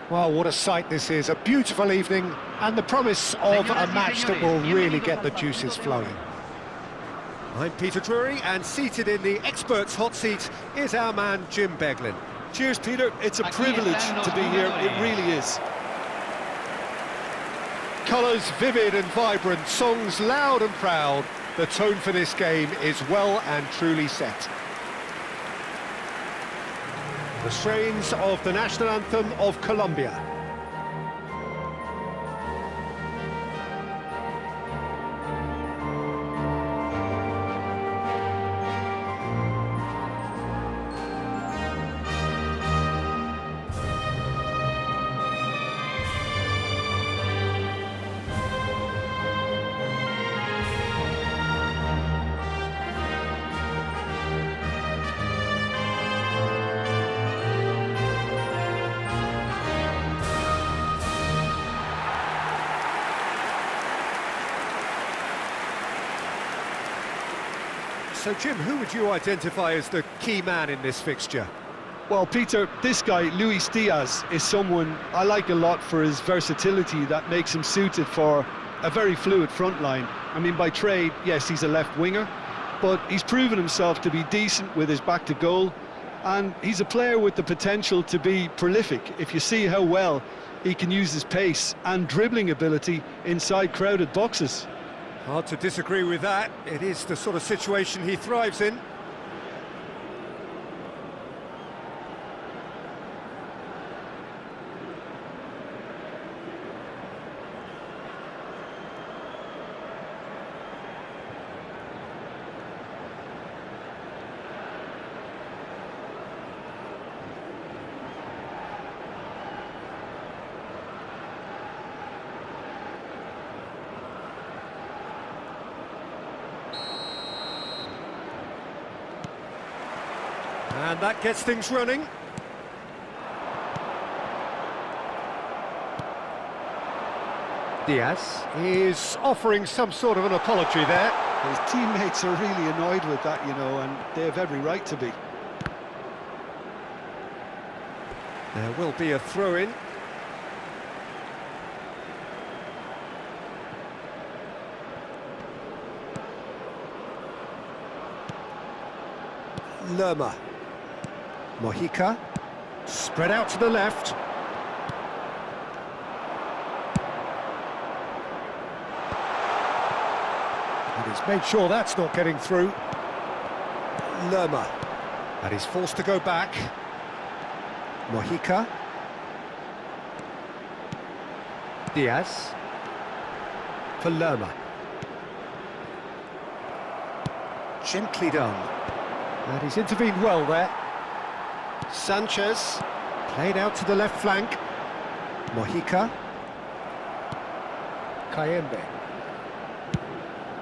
Well, what a sight this is, a beautiful evening, and the promise of a match that will really get the juices flowing. I'm Peter Drury, and seated in the experts' hot seat is our man Jim Beglin. Cheers, Peter. It's a privilege to be here, it really is. Colours vivid and vibrant, songs loud and proud. The tone for this game is well and truly set. The strains of the national anthem of Colombia. So, Jim, who would you identify as the key man in this fixture? Well, Peter, this guy, Luis Diaz, is someone I like a lot for his versatility that makes him suited for a very fluid front line. I mean, by trade, yes, he's a left winger, but he's proven himself to be decent with his back to goal, and he's a player with the potential to be prolific if you see how well he can use his pace and dribbling ability inside crowded boxes. Hard to disagree with that. It is the sort of situation he thrives in. And that gets things running. Diaz is offering some sort of an apology there. His teammates are really annoyed with that, you know, and they have every right to be. There will be a throw-in. Lerma. Mojica, spread out to the left. And he's made sure that's not getting through. Lerma, and he's forced to go back. Mojica. Diaz. For Lerma. Gently done. And he's intervened well there. Sanchez, played out to the left flank. Mojica. Kayembe.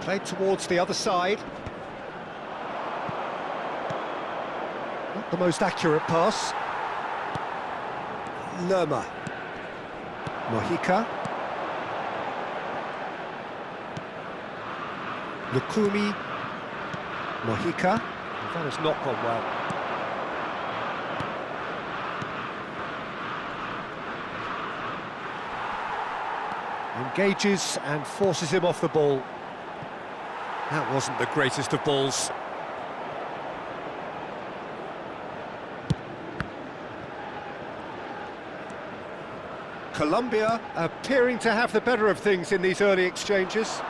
Played towards the other side. Not the most accurate pass. Lerma. Mojica. Lukumi. Mojica. That has not gone well. Engages and forces him off the ball. That wasn't the greatest of balls. Colombia appearing to have the better of things in these early exchanges.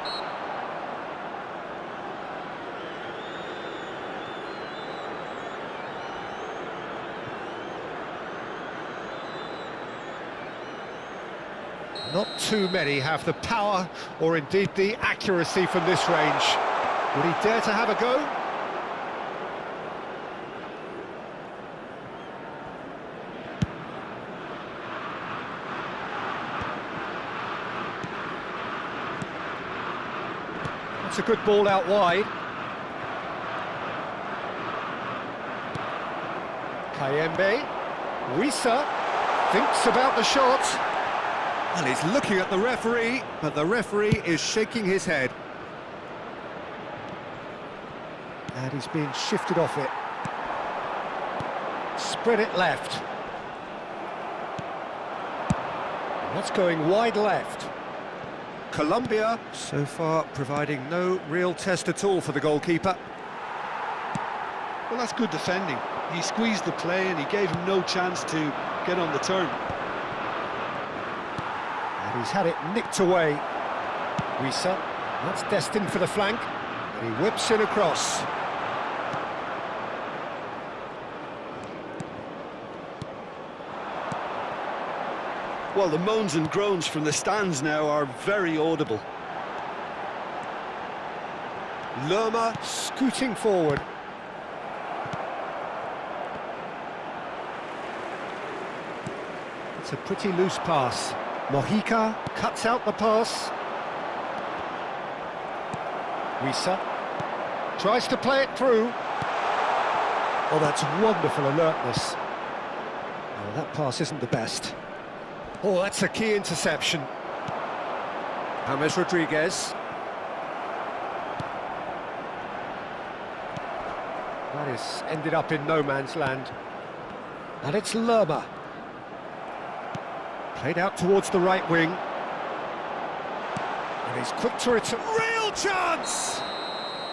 Not too many have the power or indeed the accuracy from this range. Would he dare to have a go? That's a good ball out wide. Kayembe. Wissa thinks about the shot. And he's looking at the referee, but the referee is shaking his head. And he's being shifted off it. Spread it left. That's going wide left. Colombia, so far, providing no real test at all for the goalkeeper. Well, that's good defending. He squeezed the play and he gave him no chance to get on the turn. And he's had it nicked away. Wissa, that's destined for the flank. And he whips it across. Well, the moans and groans from the stands now are very audible. Lerma scooting forward. It's a pretty loose pass. Mojica cuts out the pass. Wissa tries to play it through. Oh, that's wonderful alertness. Oh, that pass isn't the best. Oh, that's a key interception. James Rodriguez. That is ended up in no man's land. And it's Lerma. Played out towards the right wing. And he's quick to return. Real chance!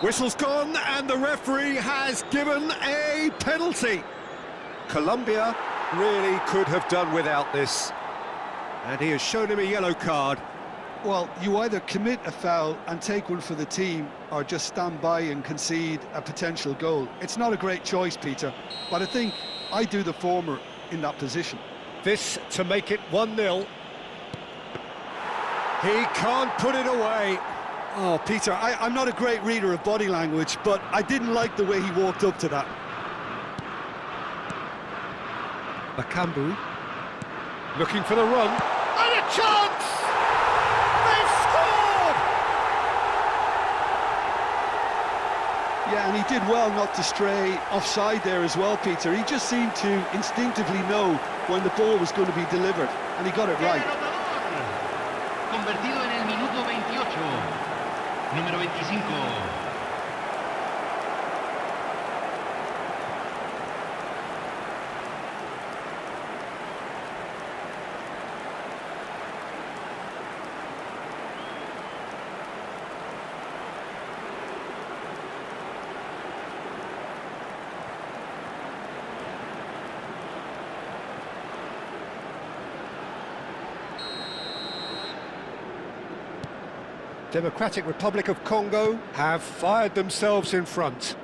Whistle's gone and the referee has given a penalty. Colombia really could have done without this. And he has shown him a yellow card. Well, you either commit a foul and take one for the team, or just stand by and concede a potential goal. It's not a great choice, Peter, but I think I do the former in that position. This to make it 1-0. He can't put it away. Oh, Peter, I'm not a great reader of body language, but I didn't like the way he walked up to that. Bakambu looking for the run. And a chance! They've scored! Yeah, and he did well not to stray offside there as well, Peter. He just seemed to instinctively know when the ball was going to be delivered, and he got it right. Convertido en el minuto 28, número 25. Democratic Republic of Congo have fired themselves in front.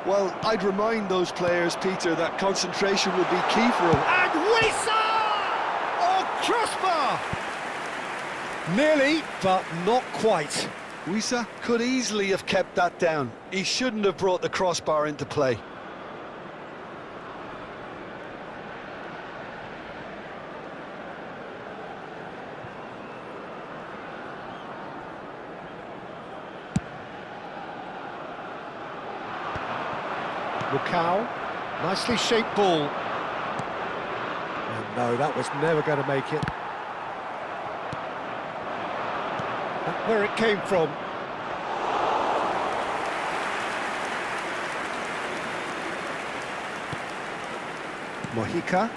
Well, I'd remind those players, Peter, that concentration would be key for them. And Wissa! Oh, crossbar! Nearly, but not quite. Wissa could easily have kept that down. He shouldn't have brought the crossbar into play. Lukau, nicely shaped ball. And no, that was never going to make it. That's where it came from. Mojica.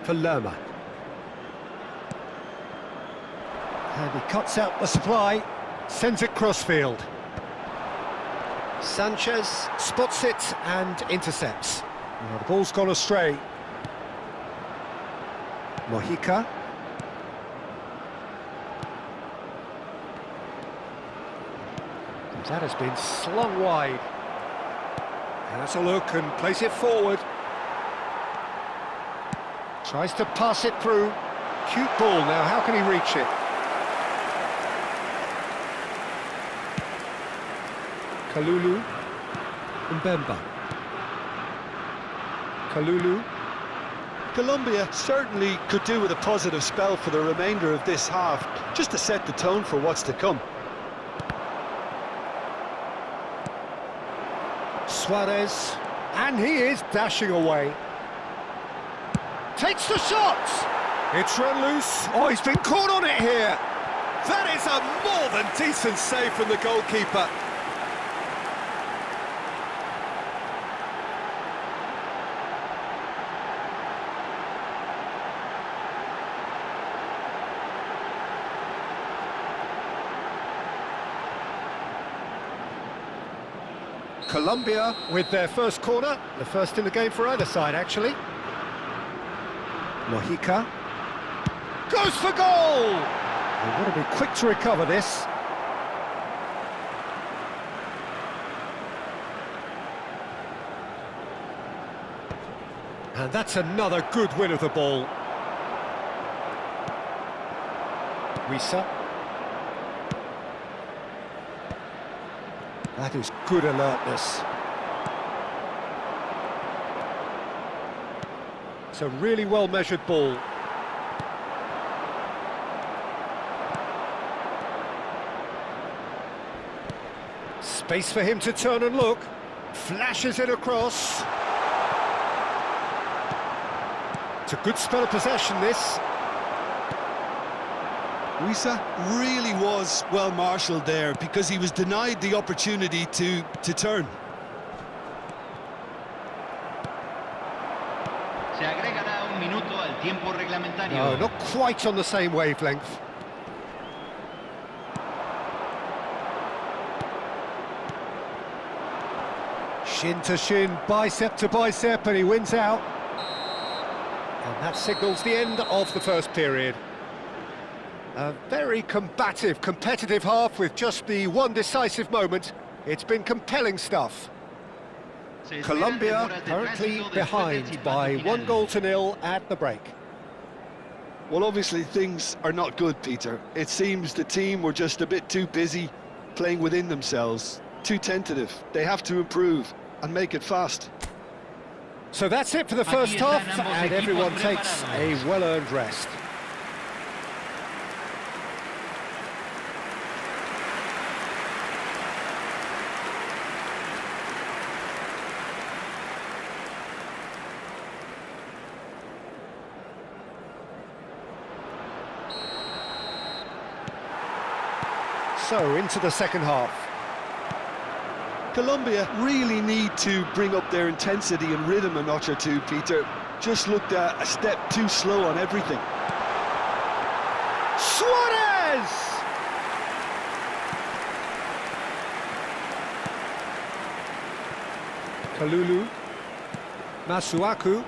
For Lerma. And he cuts out the supply, sends it crossfield. Sanchez spots it and intercepts. Well, the ball's gone astray. Mojica. That has been slung wide. And that's a look and plays it forward. Tries to pass it through. Cute ball now, how can he reach it? Kalulu, Mbemba. Kalulu. Colombia certainly could do with a positive spell for the remainder of this half, just to set the tone for what's to come. Suarez, and he is dashing away. Takes the shot! It's run loose. Oh, he's been caught on it here. That is a more than decent save from the goalkeeper. Colombia with their first corner, the first in the game for either side, actually. Mojica goes for goal! They've got to be quick to recover this. And that's another good win of the ball. Wissa. That is good alertness. It's a really well-measured ball. Space for him to turn and look. Flashes it across. It's a good spell of possession, this. Wissa really was well marshalled there because he was denied the opportunity to turn. Se agregará un minuto al tiempo reglamentario. No, not quite on the same wavelength. Shin to shin, bicep to bicep, and he wins out. And that signals the end of the first period. A very combative, competitive half with just the one decisive moment. It's been compelling stuff. Colombia currently behind by 1-0 at the break. Well, obviously things are not good, Peter. It seems the team were just a bit too busy playing within themselves, too tentative. They have to improve and make it fast. So that's it for the first half, and everyone takes a well-earned rest. So, into the second half. Colombia really need to bring up their intensity and rhythm a notch or two, Peter. Just looked a step too slow on everything. Suarez! Kalulu. Masuaku.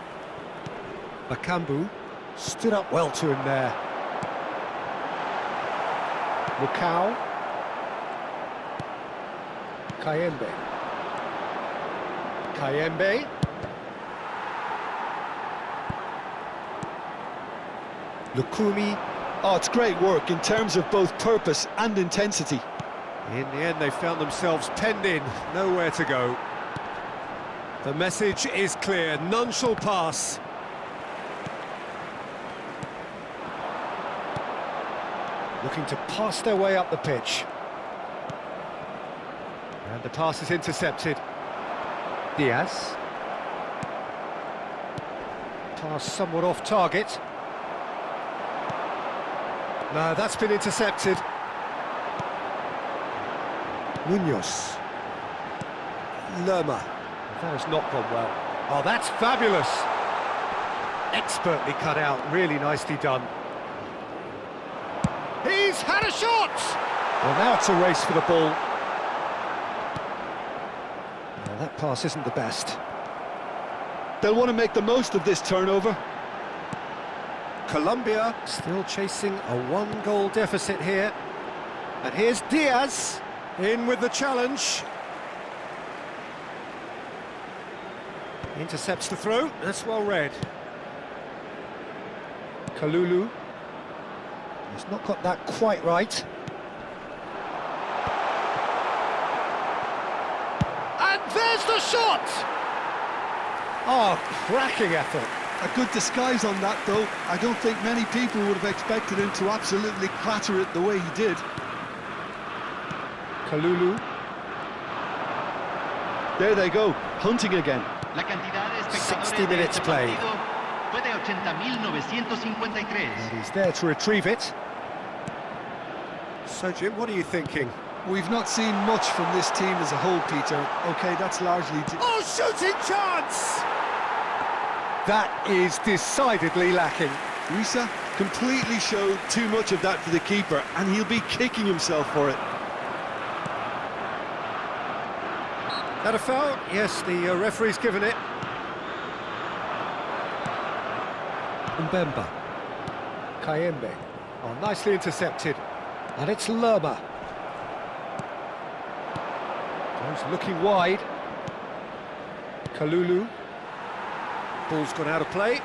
Bakambu stood up well to him there. Mukau. Kayembe. Kayembe. Lukumi. Oh, it's great work in terms of both purpose and intensity. In the end, they found themselves penned in, nowhere to go. The message is clear, none shall pass. Looking to pass their way up the pitch. And the pass is intercepted. Diaz. Pass somewhat off target. No, that's been intercepted. Munoz. Lerma. That has not gone well. Oh, that's fabulous. Expertly cut out, really nicely done. He's had a shot! Well, now it's a race for the ball. Well, that pass isn't the best. They'll want to make the most of this turnover. Colombia still chasing a 1-goal deficit here. And here's Diaz in with the challenge. Intercepts the throw, that's well read. Kalulu. He's not got that quite right. And there's the shot! Oh, cracking effort. A good disguise on that, though. I don't think many people would have expected him to absolutely clatter it the way he did. Kalulu. There they go, hunting again. 60 minutes played. And he's there to retrieve it. So, Jim, what are you thinking? We've not seen much from this team as a whole, Peter. OK, that's largely... Oh, shooting chance! That is decidedly lacking. Wissa completely showed too much of that to the keeper, and he'll be kicking himself for it. That a foul? Yes, the referee's given it. Mbemba. Kayembe. Oh, nicely intercepted. And it's Lerma. He's looking wide. Kalulu. Ball's gone out of play.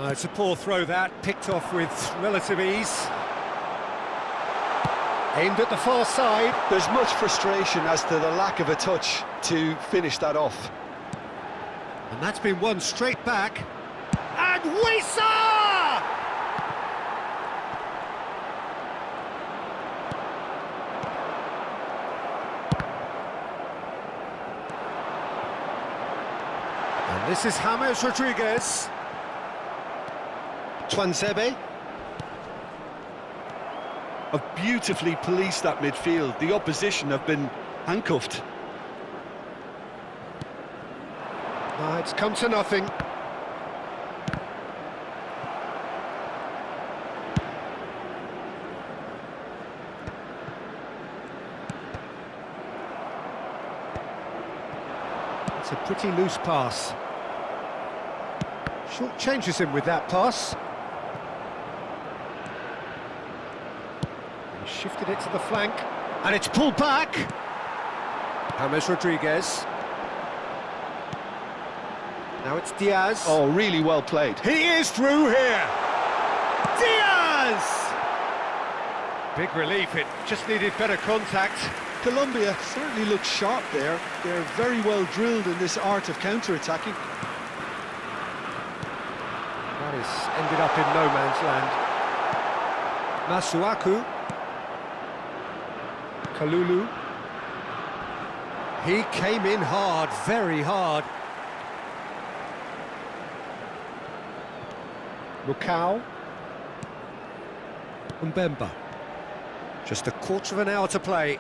It's a poor throw that, picked off with relative ease. Aimed at the far side. There's much frustration as to the lack of a touch to finish that off. And that's been won straight back. And Wissa! And this is James Rodriguez. Twansebe. Have beautifully policed that midfield. The opposition have been handcuffed. It's come to nothing. It's a pretty loose pass. Short changes him with that pass. He shifted it to the flank, and it's pulled back. James Rodriguez. Now it's Diaz. Oh, really well played. He is through here. Diaz! Big relief, it just needed better contact. Colombia certainly looks sharp there. They're very well drilled in this art of counter-attacking. That has ended up in no man's land. Masuaku. Kalulu. He came in hard, very hard. Mukau. Mbemba. Just a quarter of an hour to play.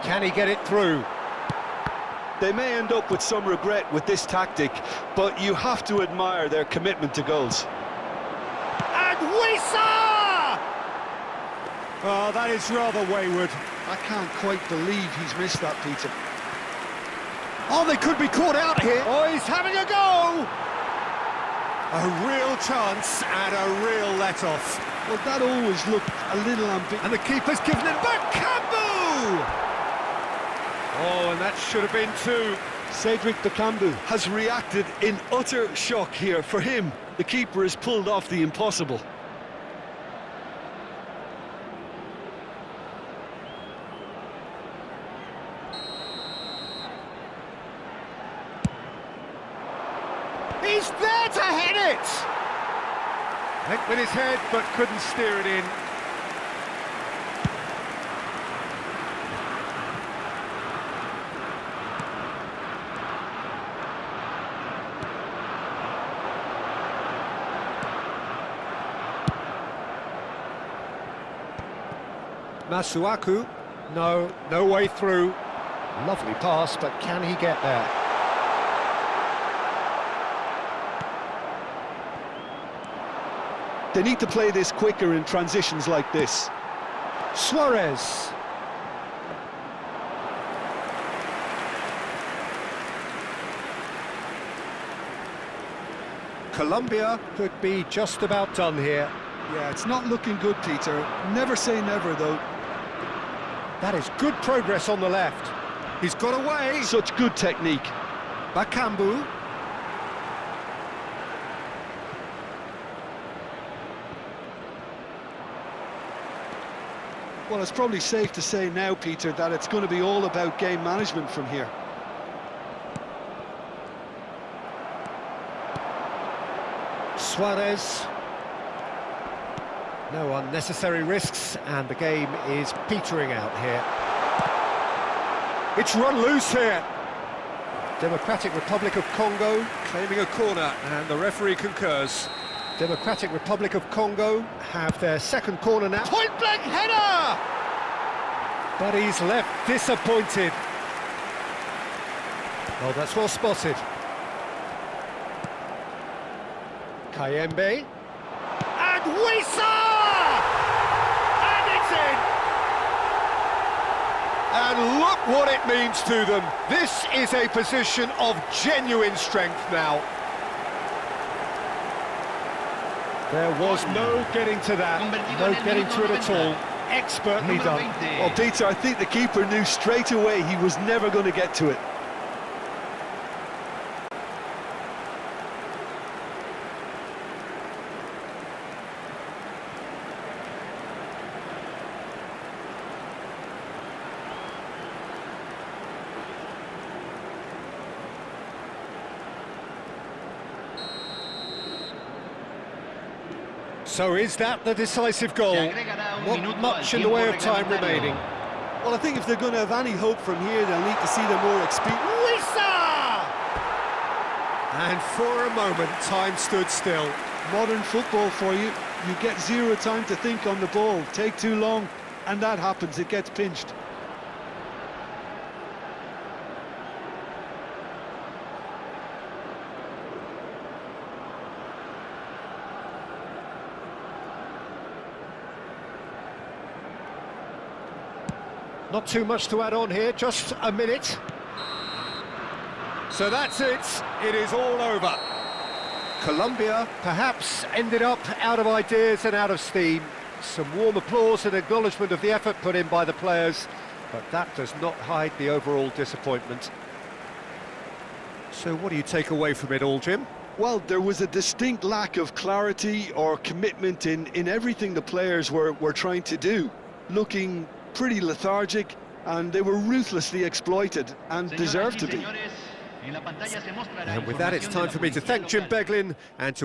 Can he get it through? They may end up with some regret with this tactic, but you have to admire their commitment to goals. And Wissa! Oh, that is rather wayward. I can't quite believe he's missed that, Peter. Oh, they could be caught out here. Oh, he's having a go! A real chance and a real let-off. Well, that always looked a little ambitious. And the keeper's given it back. Bakambu! Oh, and that should have been two. Cedric Bakambu has reacted in utter shock here. For him, the keeper has pulled off the impossible. He's there to hit it! Went with his head, but couldn't steer it in. Masuaku, no way through. Lovely pass, but can he get there? They need to play this quicker in transitions like this. Suarez. Colombia could be just about done here. Yeah, it's not looking good, Peter. Never say never, though. That is good progress on the left. He's got away. Such good technique. Bakambu. Well, it's probably safe to say now, Peter, that it's going to be all about game management from here. Suarez. No unnecessary risks, and the game is petering out here. It's run loose here. Democratic Republic of Congo claiming a corner, and the referee concurs. Democratic Republic of Congo have their second corner now. Point-blank header! But he's left disappointed. Oh, that's well spotted. Kayembe. And Wissa! And look what it means to them. This is a position of genuine strength now. There was no getting to that, no getting to it at all. Expertly done. Well, Peter, I think the keeper knew straight away he was never going to get to it. So is that the decisive goal? Not much in the way of time remaining. Well, I think if they're going to have any hope from here, they'll need to see the more experienced... And for a moment, time stood still. Modern football for you. You get zero time to think on the ball. Take too long, and that happens. It gets pinched. Not too much to add on here, just a minute. So that's it, it is all over. Colombia perhaps ended up out of ideas and out of steam. Some warm applause and acknowledgement of the effort put in by the players, but that does not hide the overall disappointment. So what do you take away from it all, Jim? Well, there was a distinct lack of clarity or commitment in everything the players were trying to do. Looking pretty lethargic, and they were ruthlessly exploited and deserved to be. And with that, it's time for me to thank Jim Beglin and to